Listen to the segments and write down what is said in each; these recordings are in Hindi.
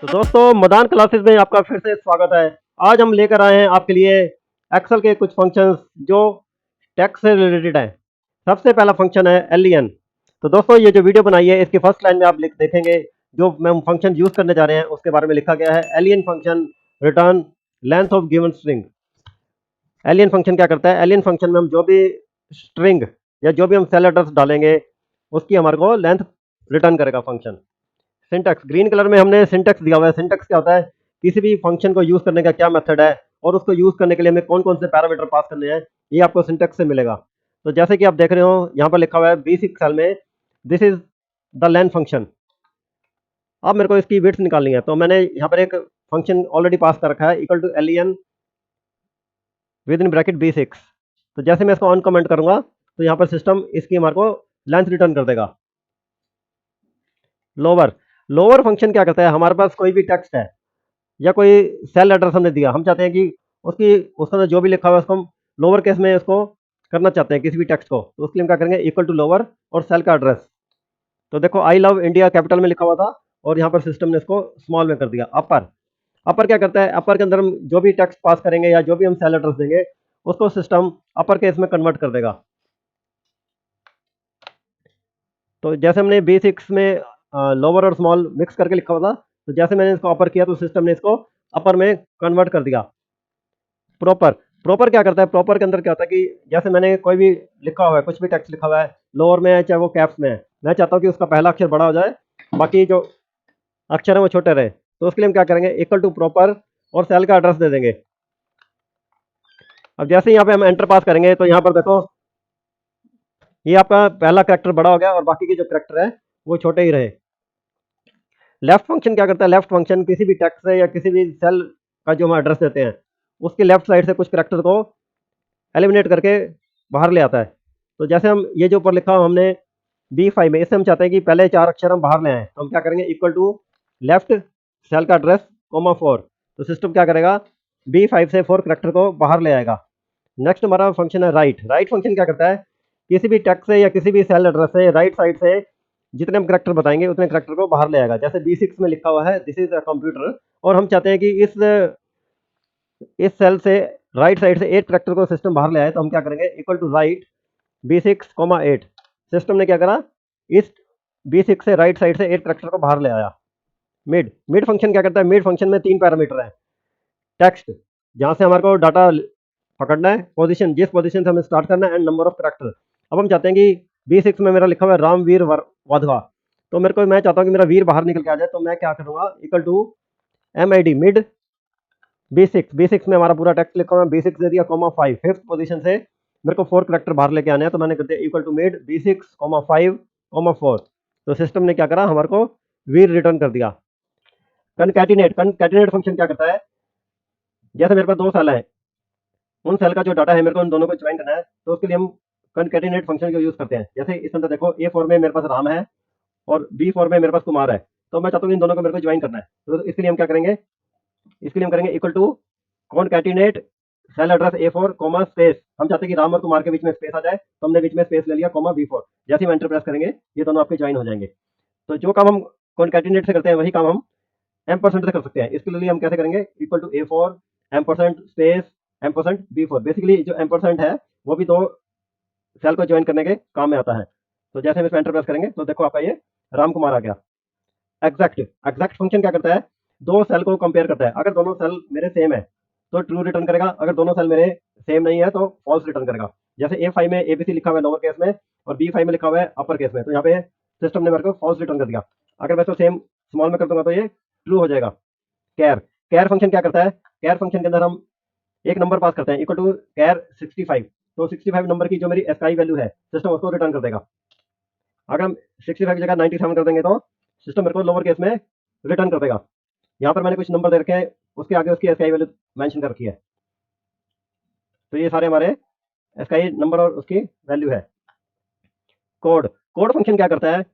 तो दोस्तों मदान क्लासेस में आपका फिर से स्वागत है। आज हम लेकर आए हैं आपके लिए एक्सेल के कुछ फंक्शंस जो टेक्स्ट से रिलेटेड हैं। सबसे पहला फंक्शन है एलियन। तो दोस्तों ये जो वीडियो बनाई है इसकी फर्स्ट लाइन में आप लिख देखेंगे जो हम फंक्शन यूज करने जा रहे हैं उसके बारे में लिखा गया है alien function return length of given string. Alien function क्या करता है? एलियन फंक्शन में हम जो भी स्ट्रिंग या जो भी हम सेल एड्रेस डालेंगे उसकी हमारे को लेंथ रिटर्न करेगा फंक्शन। सिंटैक्स ग्रीन कलर में हमने सिंटैक्स दिया हुआ है। सिंटैक्स क्या होता है? किसी भी फंक्शन को यूज करने का क्या मेथड है और उसको यूज करने के लिए हमें कौन कौन से पैरामीटर पास करने हैं, ये आपको सिंटैक्स से मिलेगा। तो जैसे कि आप देख रहे हो यहाँ पर लिखा हुआ है B6 सेल में this is the len function. अब मेरे को इसकी विड्थ निकालनी है तो मैंने यहाँ पर एक फंक्शन ऑलरेडी पास कर रखा है equal to len with in bracket B6। तो जैसे मैं इसको ऑन कमेंट करूंगा तो यहाँ पर सिस्टम इसकी हमारे को लेंथ रिटर्न कर देगा। लोअर लोअर फंक्शन क्या करता है? हमारे पास कोई भी टेक्स्ट है या कोई सेल एड्रेस हमने दिया, हम चाहते हैं कि उसकी उसके अंदर जो भी लिखा हुआ है उसको हम लोअर केस में इसको करना चाहते हैं किसी भी टेक्स्ट को, तो उसके लिए हम क्या करेंगे इक्वल टू लोअर और सेल का एड्रेस। तो देखो आई लव इंडिया कैपिटल में लिखा हुआ था और यहाँ पर सिस्टम ने इसको स्मॉल में कर दिया। अपर अपर क्या करता है? अपर के अंदर हम जो भी टेक्स्ट पास करेंगे या जो भी हम सेल एड्रेस देंगे उसको सिस्टम अपर केस में कन्वर्ट कर देगा। तो जैसे हमने B6 में लोअर और स्मॉल मिक्स करके लिखा हुआ था, तो जैसे मैंने इसको अपर किया तो सिस्टम ने इसको अपर में कन्वर्ट कर दिया। प्रॉपर प्रॉपर क्या करता है? प्रॉपर के अंदर क्या होता है कि जैसे मैंने कोई भी लिखा हुआ है, कुछ भी टेक्स्ट लिखा हुआ है लोअर में है चाहे वो कैप्स में है, मैं चाहता हूँ कि उसका पहला अक्षर बड़ा हो जाए बाकी जो अक्षर है वो छोटे रहे, तो उसके लिए हम क्या करेंगे इक्वल टू प्रॉपर और सेल का एड्रेस दे देंगे। अब जैसे यहाँ पे हम एंटर पास करेंगे तो यहाँ पर देखो ये आपका पहला करेक्टर बड़ा हो गया और बाकी के जो करेक्टर है वो छोटे ही रहे। लेफ्ट फंक्शन क्या करता है? लेफ्ट फंक्शन किसी भी टेक्स्ट से या किसी भी सेल का जो हम एड्रेस देते हैं उसके लेफ्ट साइड से कुछ करेक्टर को एलिमिनेट करके बाहर ले आता है। तो जैसे हम ये जो ऊपर लिखा हो हमने B5 में, इससे हम चाहते हैं कि पहले 4 अक्षर हम बाहर ले आए, तो हम क्या करेंगे इक्वल टू लेफ्ट सेल का एड्रेस कोमा 4। तो सिस्टम क्या करेगा B5 से 4 करेक्टर को बाहर ले आएगा। नेक्स्ट हमारा फंक्शन है राइट। राइट फंक्शन क्या करता है? किसी भी टेक्स्ट से या किसी भी सेल एड्रेस से राइट साइड से जितने हम करेक्टर बताएंगे उतने करेक्टर को बाहर ले आएगा। जैसे B6 में लिखा हुआ है दिस इज अ कंप्यूटर और हम चाहते हैं कि इस सेल से राइट साइड से 8 करेक्टर को सिस्टम बाहर ले आए, तो हम क्या करेंगे equal to right B6, 8। System ने क्या करा इस B6 से राइट साइड से 8 करेक्टर को बाहर ले आया। मिड मिड फंक्शन क्या करता है? मिड फंक्शन में 3 पैरामीटर है। टेक्स्ट जहां से हमारे को डाटा पकड़ना है, पोजीशन जिस पोजीशन से हमें स्टार्ट करना है, एंड नंबर ऑफ करेक्टर। अब हम चाहते हैं कि B6 में मेरा लिखा हुआ है रामवीर वाधवा, तो मैं चाहता हूँ कि मेरा वीर बाहर निकल के आ जाए, तो मैं क्या करूंगा equal to MID mid B6 में हमारा पूरा टेक्स्ट लिखा हुआ है B6 दे दिया कोमा 5, फिफ्थ पोजीशन से मेरे को 4 करेक्टर बाहर लेके आने हैं, तो मैंने कर दिया इक्वल टू मिड B6, 5, 4। तो सिस्टम ने क्या करा हमारे को वीर रिटर्न कर दिया। कंकैटिनेट फंक्शन क्या करता है? जैसे मेरे पास 2 सेल है, उन सेल का जो डाटा है मेरे को उन दोनों को ज्वाइन करना है, तो उसके लिए हम कंकैटिनेट फंक्शन का यूज करते हैं। जैसे इस अंदर देखो A4 में मेरे पास राम है और B4 में मेरे पास कुमार है, तो मैं चाहता हूँ इन दोनों को मेरे को ज्वाइन करना है, तो इसके लिए हम क्या करेंगे इसके लिए हम करेंगे equal to concatenate cell address A4 comma space. हम चाहते हैं कि राम और कुमार के बीच में स्पेस आ जाए, तो हमने बीच में स्पेस ले लिया कोमा B4। जैसे हम एंटर प्रेस करेंगे ये दोनों आपके ज्वाइन हो जाएंगे। तो जो काम हम कॉनकैटिनेट से करते हैं वही काम हम एम्परसेंट से कर सकते हैं। इसके लिए हम कैसे करेंगे equal to A4 ampersand space ampersand B4। Basically जो एम्परसेंट है वो भी 2 सेल को ज्वाइन करने के काम में आता है। तो जैसे हम इसमें एंटर प्रेस करेंगे तो देखो आपका ये राम कुमार आ गया। एग्जैक्ट फंक्शन क्या करता है? 2 सेल को कंपेयर करता है। अगर दोनों सेल मेरे सेम है तो ट्रू रिटर्न करेगा, अगर दोनों सेल मेरे सेम नहीं है तो फॉल्स रिटर्न करेगा। जैसे A5 में ABC लिखा हुआ है लोअर केस में और B5 में लिखा हुआ है अपर केस में, तो यहाँ पे सिस्टम ने मेरे को फॉल्स रिटर्न कर दिया। अगर मैं इसको सेम स्मॉल में कर दूंगा तो ये ट्रू हो जाएगा। कैर कैर फंक्शन क्या करता है? कैर फंक्शन के अंदर हम एक नंबर पास करते हैं इक्वल टू कैर 65। तो 65 नंबर की जो मेरी एसआई वैल्यू है सिस्टम उसको रिटर्न कर देगा। अगर हम 65 की जगह 97 कर देंगे तो सिस्टम मेरे को लोअर केस में रिटर्न कर देगा। यहाँ पर मैंने कुछ नंबर दे रखे हैं, उसके आगे उसकी एसआई वैल्यू मेंशन कर रखी है। तो ये सारे हमारे एसआई नंबर और उसकी वैल्यू है। कोड कोड फंक्शन क्या करता है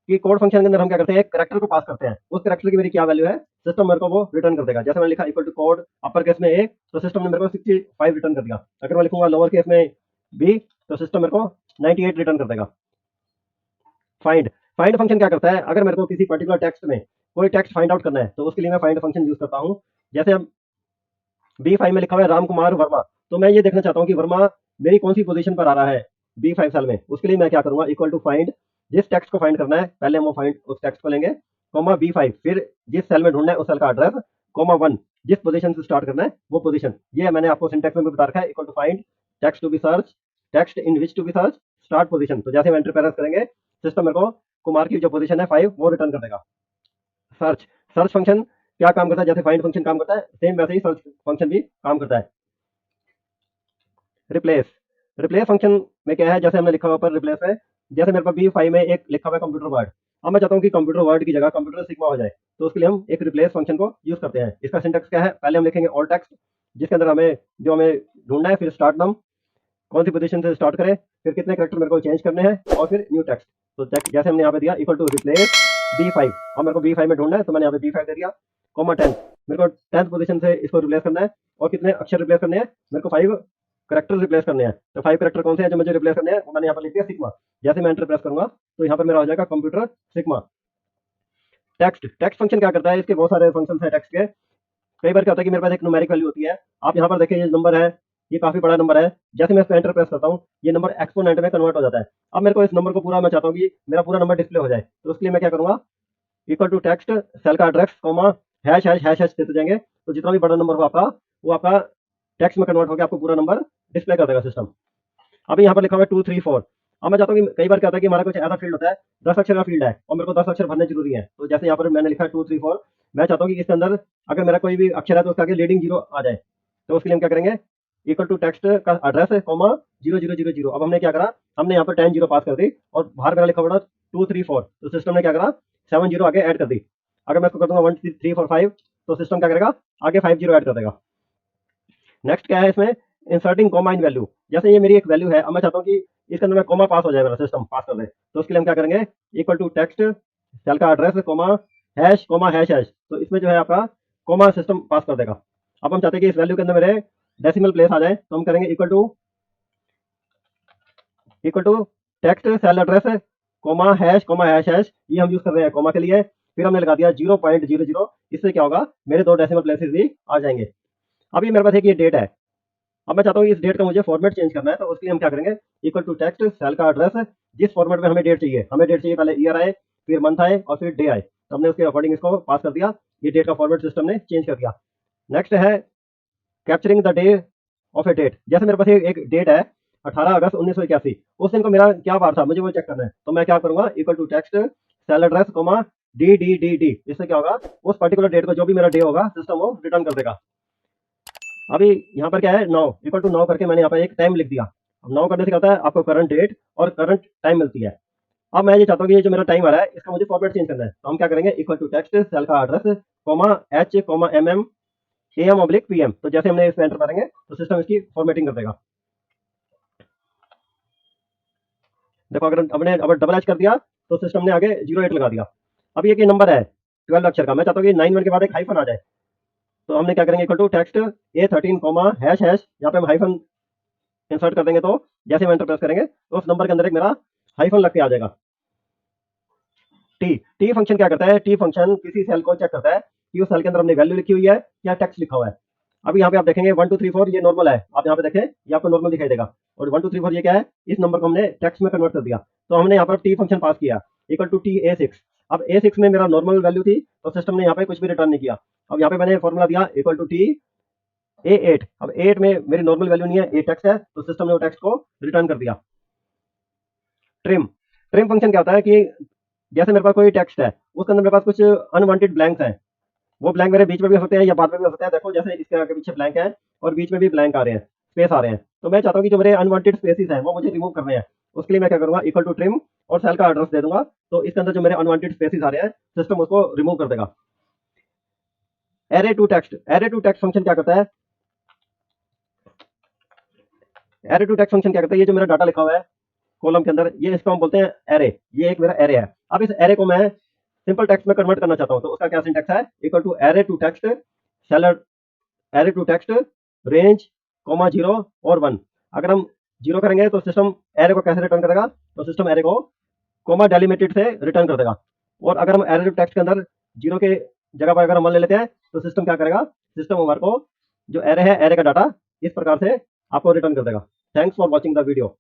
कि कोड फंक्शन के अंदर हम क्या करते हैं एक करेक्टर को पास करते हैं, उस करेक्टर की मेरी क्या वैल्यू है सिस्टम मेरे को वो रिटर्न कर देगा। जैसे मैंने लिखा equal to code upper case में A, तो सिस्टम ने मेरे को 65 रिटर्न कर दिया। अगर मैं लिखूंगा लोअर केस में B, तो सिस्टम मेरे को 98 रिटर्न कर देगा। फाइंड फाइंड फंक्शन क्या करता है? अगर मेरे को किसी पर्टिकुलर टेक्स्ट में कोई टेक्स्ट फाइंड आउट करना है तो उसके लिए मैं फाइंड फंक्शन यूज करता हूँ। जैसे अब B5 में लिखा हुआ है राम कुमार वर्मा, तो मैं ये देखना चाहता हूँ कि वर्मा मेरी कौन सी पोजीशन पर आ रहा है B5 सेल में। उसके लिए मैं क्या करूंगा, इक्वल टू फाइंड, जिस टेक्स्ट को फाइंड करना है पहले हम वो फाइंड उस टेक्स्ट को लेंगे, कॉमा B5, फिर जिस सेल में ढूंढना है उस सेल का एड्रेस, कॉमा 1, जिस पोजीशन से स्टार्ट करना है वो पोजीशन। ये मैंने आपको सिंटेक्स में भी बता रखा है, equal to find text to be search, text in which to be search, start position. तो जैसे हम एंटर प्रेस करेंगे सिस्टम मेरे को कुमार की जो पोजीशन है 5 वो रिटर्न कर देगा। सर्च, सर्च फंक्शन क्या काम करता है, जैसे फाइंड फंक्शन काम करता है सेम वैसे ही सर्च फंक्शन भी काम करता है। रिप्लेस, रिप्लेस फंक्शन में क्या है, जैसे हमने लिखा हुआ पर रिप्लेस है, जैसे मेरे पास B5 में एक लिखा हुआ है कंप्यूटर वर्ड, अब मैं चाहता हूँ कि कंप्यूटर वर्ड की जगह कंप्यूटर सिग्मा हो जाए, तो उसके लिए हम एक रिप्लेस फंक्शन को यूज करते हैं। इसका सिंटेक्स क्या है, पहले हम लिखेंगे ऑल टेक्स्ट जिसके अंदर हमें जो हमें ढूंढना है, फिर स्टार्ट नम, कौन सी पोजीशन से स्टार्ट करें, फिर कितने करेक्टर मेरे को चेंज करने हैं, और फिर न्यू टेक्स्ट। तो जैसे हमने यहाँ पे दिया इक्वल टू रिप्लेस B5, अब मेरे को B5 में ढूंढना है तो मैंने यहाँ पे B5 दे दिया, कॉमा 10, मेरे को 10th पोजीशन से इसको रिप्लेस करना है, और कितने अक्षर रिप्लेस करने हैं, मेरे को 5 करेक्टर रिप्लेस करने हैं। तो 5 करेक्टर कौन से हैं जो मुझे रिप्लेस करने हैं, वो मैंने यहाँ पर लिख दिया सिग्मा। जैसे मैं एंटर प्रेस करूंगा तो यहाँ पर मेरा हो जाएगा computer sigma. Text, text function क्या करता है, इसके बहुत सारे फंक्शन है टेक्स्ट के। कई बार क्या होता है कि मेरे पास एक न्यूमेरिक वैल्यू होती है, आप यहाँ पर देखिए ये नंबर है, ये काफी बड़ा नंबर है, जैसे मैं इस पर एंटर प्रेस करता हूँ ये नंबर एक्सपोनेंट में कन्वर्ट हो जाता है। अब मेरे को इस नंबर को पूरा, मैं चाहता हूँ कि मेरा पूरा नंबर डिस्प्ले हो जाए, तो उसके लिए मैं क्या करूंगा, इक्वल टू टेक्स्ट सेल का address, comma hash hash hash hash देते जाएंगे, तो जितना भी बड़ा नंबर हो आपका वो आपका टेक्स्ट में कन्वर्ट होकर आपको पूरा नंबर डिस्प्ले कर देगा सिस्टम। अभी यहाँ पर लिखा हुआ है 234, अब मैं चाहता हूँ कि कई बार क्या होता है कि हमारा कुछ ऐसा फील्ड होता है 10 अक्षर का फील्ड है और मेरे को 10 अक्षर भरने जरूरी है, तो जैसे यहाँ पर मैंने लिखा है 234, मैं चाहता हूँ कि इसके अंदर अगर मेरा कोई भी अक्षर है तो उसके आगे लीडिंग जीरो आ जाए, तो उसके लिए हम क्या करेंगे, इक्वल टू टेक्स्ट का एड्रेस है, कॉमा 0000। अब हमने क्या करा, हमने यहाँ पर 10 जीरो पास कर दी और बाहर मेरा लिखा हुआ 234, तो सिस्टम ने क्या करा 7 जीरो आगे ऐड कर दी। अगर मैं इसको कर दूंगा 1 3 4 5, तो सिस्टम क्या करेगा, आगे 5 जीरो ऐड कर देगा। नेक्स्ट क्या है इसमें, इंसर्टिंग कॉमा इन वैल्यू, जैसे ये मेरी एक वैल्यू है, अब मैं चाहता हूँ कि इसके अंदर में कॉमा पास हो जाए, मेरा सिस्टम पास कर दे, तो उसके लिए हम क्या करेंगे, इक्वल टू टेक्स्ट सेल का एड्रेस, कॉमा हैश हैश, तो इसमें जो है आपका कॉमा सिस्टम पास कर देगा। अब हम चाहते हैं कि इस वैल्यू के अंदर मेरे डेसिमल प्लेस आ जाए, तो हम करेंगे equal to text cell address, comma hash hash, ये हम यूज कर रहे हैं कॉमा के लिए, फिर हमने लगा दिया 0.00, इससे क्या होगा, मेरे 2 डेसिमल प्लेसेस भी आ जाएंगे। अभी मेरे पास एक ये डेट है, अब मैं चाहता हूँ कि इस डेट का मुझे फॉर्मेट चेंज करना है, तो उसके लिए हम क्या करेंगे, इक्वल टू टेक्स्ट सेल का एड्रेस, जिस फॉर्मेट में हमें डेट चाहिए, हमें डेट चाहिए पहले ईयर आए, फिर मंथ आए, और फिर डे आए, तो हमने उसके अकॉर्डिंग इसको पास कर दिया, ये डेट का फॉर्मेट सिस्टम ने चेंज कर दिया। नेक्स्ट है capturing the day of a date, जैसे मेरे पास एक डेट है 18 अगस्त 1981, उस दिन को मेरा क्या बार था मुझे वो चेक करना है, तो मैं क्या करूंगा, equal to text cell address, comma D, इससे क्या होगा, उस पर्टिकुलर डेट को जो भी मेरा डे होगा सिस्टम वो रिटर्न कर देगा। अभी यहाँ पर क्या है, 9 इक्वल टू 9 करके मैंने यहाँ पर एक टाइम लिख दिया। अब 9 करने से क्या होता है, आपको करंट डेट और करंट टाइम मिलती है। अब मैं ये चाहता हूँ कि ये जो मेरा टाइम आ रहा है इसका मुझे फॉर्मेट चेंज करना है, तो हम क्या करेंगे, इक्वल टू टेक्स्ट सेल का address, comma H, comma MM, AM oblique PM, तो जैसे हमने इसमें एंटर करेंगे तो सिस्टम इसकी फॉर्मेटिंग कर देगा। देखो अगर हमने अब डबल एच कर दिया तो सिस्टम ने आगे 08 लगा दिया। अब ये नंबर है 12 अक्षर का, मैं चाहता हूँ कि 9 1 के बाद एक हाइफन आ जाए, तो हमने क्या करेंगे, equal to text A13, comma hash hash, यहाँ पे हम हाइफन इंसर्ट कर देंगे, तो जैसे हम एंटर प्रेस करेंगे तो उस नंबर के अंदर एक मेरा हाइफन लग के आ जाएगा। टी फंक्शन क्या करता है, टी फंक्शन किसी सेल को चेक करता है कि उस सेल के अंदर हमने वैल्यू लिखी हुई है या टेक्स्ट लिखा हुआ है। अभी यहाँ पे आप देखेंगे 1 2 3 4 ये नॉर्मल है, आप यहाँ पे देखें ये आपको नॉर्मल दिखाई देगा, और 1 2 3 4 ये क्या है, इस नंबर को हमने टेक्स्ट में कन्वर्ट कर दिया, तो हमने यहाँ पर टी फंक्शन पास किया, इक्वल टू TA6। अब A6 में मेरा नॉर्मल वैल्यू थी, तो सिस्टम ने यहाँ पे कुछ भी रिटर्न नहीं किया। अब यहाँ पे मैंने फॉर्मूला दिया इक्वल टू TA8, अब 8 में मेरी नॉर्मल वैल्यू नहीं है, A टेक्स्ट है, तो सिस्टम ने वो टेक्स्ट को रिटर्न कर दिया। ट्रिम, ट्रिम फंक्शन क्या होता है कि जैसे मेरे पास कोई टेक्स्ट है उसके अंदर मेरे पास कुछ अनवांटेड ब्लैंक्स हैं, वो ब्लैंक मेरे बीच में भी हो सकते हैं या बाद में भी हो सकते हैं, देखो जैसे इसके आगे पीछे ब्लैंक है और बीच में भी ब्लैंक आ रहे हैं, स्पेस आ रहे हैं, तो मैं चाहता हूँ कि जो मेरे अनवांटेड स्पेसेस हैं वो मुझे रिमूव करने हैं। उसके लिए मैं क्या करूंगा, इक्वल टू ट्रिम और सेल का एड्रेस दे दूंगा, तो इसके अंदर जो मेरे अनवांटेड स्पेसेस आ रहे हैं सिस्टम उसको रिमूव कर देगा। एरे टू टेक्स्ट फंक्शन क्या करता है, एरे टू टेक्स्ट फंक्शन क्या करता है, ये जो मेरा डाटा लिखा हुआ है कॉलम के अंदर, ये इसको हम बोलते हैं एरे, ये एक मेरा एरे है। अब इस एरे को मैं सिंपल टेक्स्ट में कन्वर्ट करना चाहता हूँ, तो उसका क्या सिंटेक्स है, equal to array to text cell, array to text range, comma 0 और 1। अगर हम 0 करेंगे तो सिस्टम एरे को कैसे रिटर्न करेगा, तो सिस्टम एरे को कॉमा डेलिमिटेड से रिटर्न कर देगा, और अगर हम एरे टू टेक्स्ट के अंदर जीरो के जगह पर अगर हम 1 ले लेते हैं तो सिस्टम क्या करेगा, सिस्टम हमारे को जो एरे है, एरे का डाटा इस प्रकार से आपको रिटर्न कर देगा। Thanks for watching the video.